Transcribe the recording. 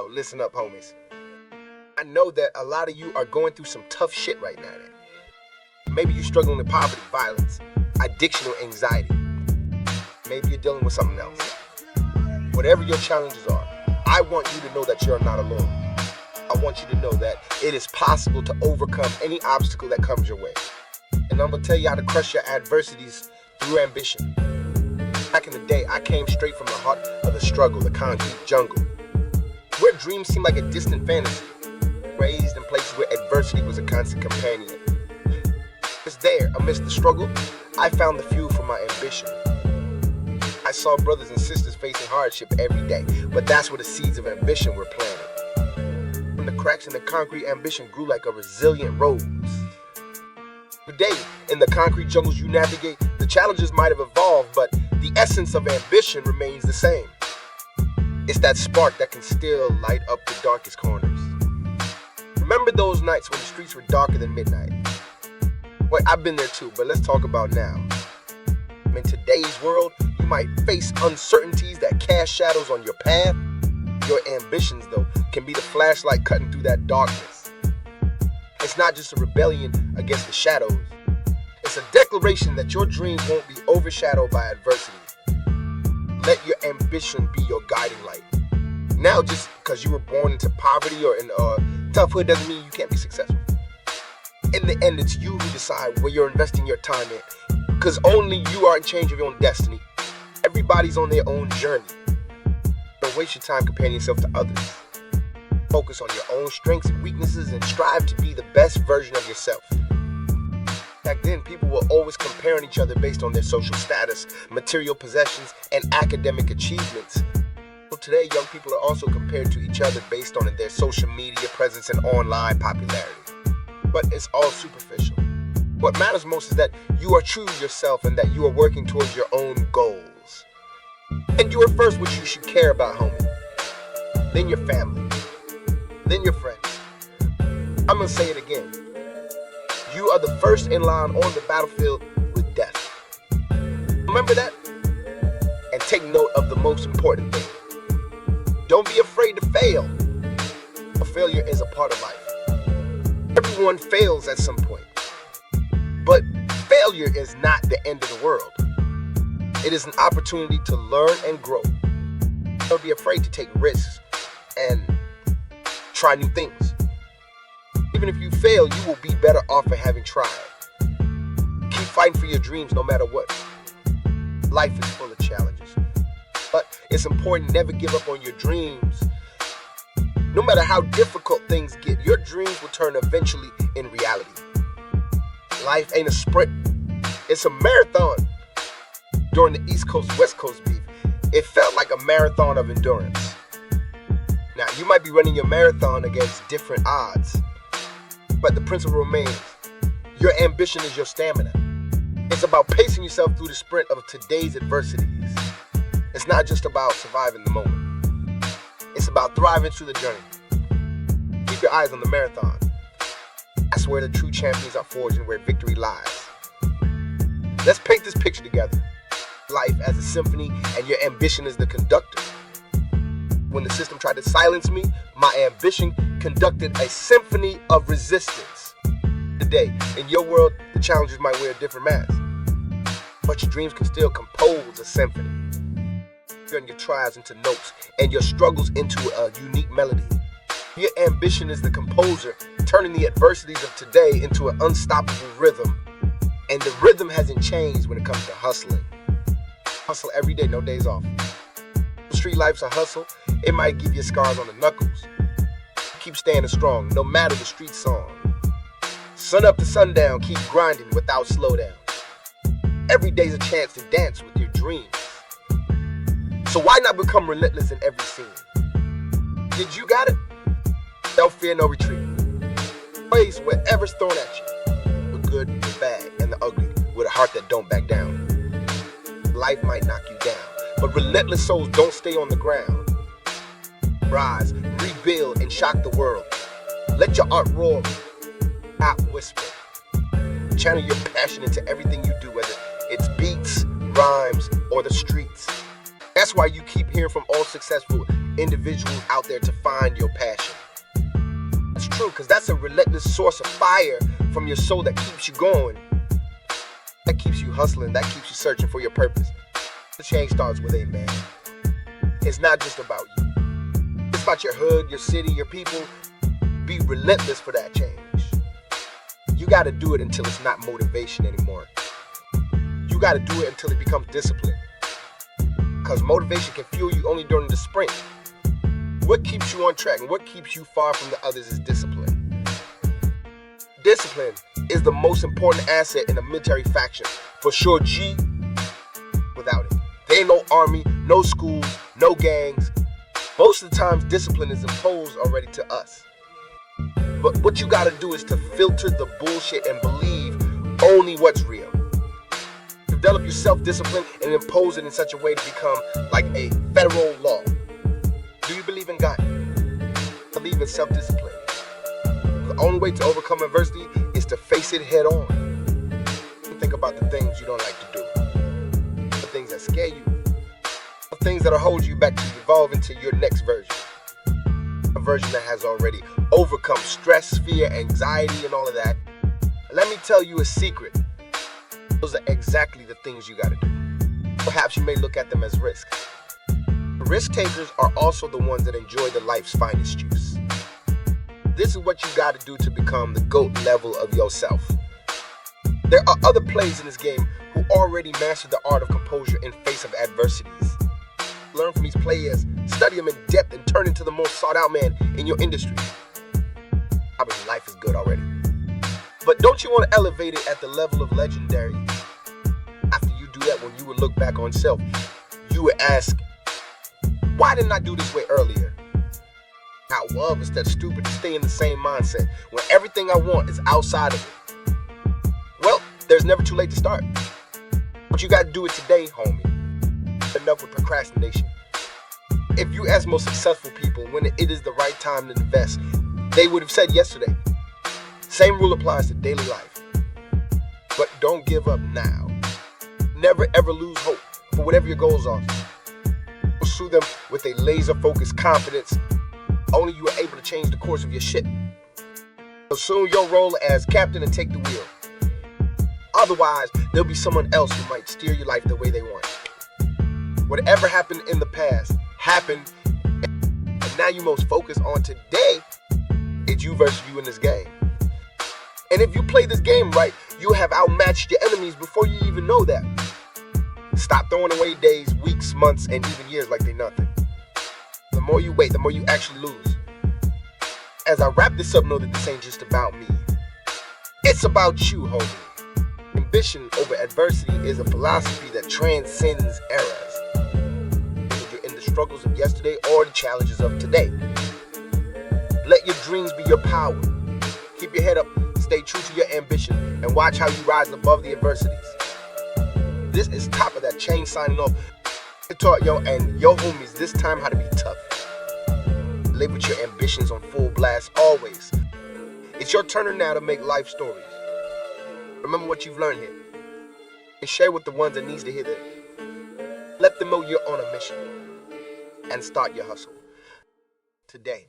listen up, homies. I know that a lot of you are going through some tough shit right now. Maybe you're struggling with poverty, violence, addiction, or anxiety. Maybe you're dealing with something else. Whatever your challenges are, I want you to know that you're not alone. I want you to know that it is possible to overcome any obstacle that comes your way. And I'm going to tell you how to crush your adversities through ambition. Back in the day, I came straight from the heart of the struggle, the concrete jungle, where dreams seemed like a distant fantasy, raised in places where adversity was a constant companion. It's there, amidst the struggle, I found the fuel for my ambition. I saw brothers and sisters facing hardship every day, but that's where the seeds of ambition were planted. From the cracks in the concrete, ambition grew like a resilient rose. Today, in the concrete jungles you navigate, the challenges might have evolved, but the essence of ambition remains the same. It's that spark that can still light up the darkest corners. Remember those nights when the streets were darker than midnight? Well, I've been there too, but let's talk about now. In today's world, you might face uncertainties that cast shadows on your path. Your ambitions, though, can be the flashlight cutting through that darkness. It's not just a rebellion against the shadows. It's a declaration that your dreams won't be overshadowed by adversity. Let your ambition be your guiding light. Now, just because you were born into poverty or in a tough hood doesn't mean you can't be successful. In the end, it's you who decide where you're investing your time in, because only you are in change of your own destiny. Everybody's on their own journey. Don't waste your time comparing yourself to others. Focus on your own strengths and weaknesses and strive to be the best version of yourself. Back then, people were always comparing each other based on their social status, material possessions, and academic achievements. So today, young people are also compared to each other based on their social media presence and online popularity. But it's all superficial. What matters most is that you are true to yourself and that you are working towards your own goals. And you are first what you should care about, homie. Then your family. Then your friends. I'm gonna say it again. You are the first in line on the battlefield with death. Remember that? And take note of the most important thing. Don't be afraid to fail. A failure is a part of life. Everyone fails at some point. But failure is not the end of the world. It is an opportunity to learn and grow. Don't be afraid to take risks and try new things. Even if you fail, you will be better off for having tried. Keep fighting for your dreams no matter what. Life is full of challenges. But it's important to never give up on your dreams. No matter how difficult things get, your dreams will turn eventually in reality. Life ain't a sprint, it's a marathon. During the East Coast-West Coast beef, it felt like a marathon of endurance. Now, you might be running your marathon against different odds, but the principle remains. Your ambition is your stamina. It's about pacing yourself through the sprint of today's adversities. It's not just about surviving the moment. It's about thriving through the journey. Keep your eyes on the marathon. That's where the true champions are forged and where victory lies. Let's paint this picture together. Life as a symphony and your ambition is the conductor. When the system tried to silence me, my ambition conducted a symphony of resistance. Today, in your world, the challenges might wear a different mask, but your dreams can still compose a symphony. Turn your trials into notes and your struggles into a unique melody. Your ambition is the composer, turning the adversities of today into an unstoppable rhythm. And the rhythm hasn't changed when it comes to hustling. Hustle every day, no days off. Street life's a hustle. It might give you scars on the knuckles. Keep standing strong, no matter the street song. Sun up to sundown, keep grinding without slowdown. Every day's a chance to dance with your dreams. So why not become relentless in every scene? Did you got it? Don't fear no retreat. Face whatever's thrown at you. The good, the bad, and the ugly, with a heart that don't back down. Life might knock you down, but relentless souls don't stay on the ground. Rise, rebuild, and shock the world. Let your art roar, not whisper. Channel your passion into everything you do, whether it's beats, rhymes, or the streets. That's why you keep hearing from all successful individuals out there to find your passion. It's true, because that's a relentless source of fire from your soul that keeps you going, that keeps you hustling, that keeps you searching for your purpose. The change starts within, man. It's not just about you. It's about your hood, your city, your people. Be relentless for that change. You got to do it until it's not motivation anymore. You got to do it until it becomes discipline. Because motivation can fuel you only during the sprint. What keeps you on track and what keeps you far from the others is discipline. Discipline is the most important asset in a military faction. For sure, G, without it. There ain't no army, no schools, no gangs. Most of the times, discipline is imposed already to us. But what you gotta do is to filter the bullshit and believe only what's real. Develop your self-discipline and impose it in such a way to become like a federal law. Do you believe in God? Believe in self-discipline. The only way to overcome adversity is to face it head on. Think about the things you don't like to do, the things that scare you, the things that will hold you back to evolve into your next version. A version that has already overcome stress, fear, anxiety, and all of that. Let me tell you a secret. Those are exactly the things you gotta do. Perhaps you may look at them as risks. Risk takers are also the ones that enjoy the life's finest juice. This is what you gotta do to become the GOAT level of yourself. There are other players in this game who already mastered the art of composure in face of adversities. Learn from these players, study them in depth, and turn into the most sought out man in your industry. I mean, life is good already. But don't you want to elevate it at the level of legendary? After you do that, when you would look back on self, you would ask, why didn't I do this way earlier? How was that stupid to stay in the same mindset when everything I want is outside of it? Well, there's never too late to start. But you got to do it today, homie. Enough with procrastination. If you ask most successful people when it is the right time to invest, they would have said yesterday. Same rule applies to daily life. But don't give up now. Never ever lose hope for whatever your goals are. Pursue them with a laser-focused confidence. Only you are able to change the course of your ship. Assume your role as captain and take the wheel. Otherwise, there'll be someone else who might steer your life the way they want. Whatever happened in the past happened, and now you most focus on today. It's you versus you in this game. And if you play this game right, you have outmatched your enemies before you even know that. Stop throwing away days, weeks, months, and even years like they're nothing. The more you wait, the more you actually lose. As I wrap this up, know that this ain't just about me. It's about you, homie. Ambition over adversity is a philosophy that transcends eras. Whether you're in the struggles of yesterday or the challenges of today. Let your dreams be your power. Keep your head up, stay true to your ambition, and watch how you rise above the adversities. This is Top of That Chain signing off. I taught yo and yo homies this time how to be tough. Live with your ambitions on full blast always. It's your turn now to make life stories. Remember what you've learned here and share with the ones that needs to hear this. Let them know you're on a mission and start your hustle today.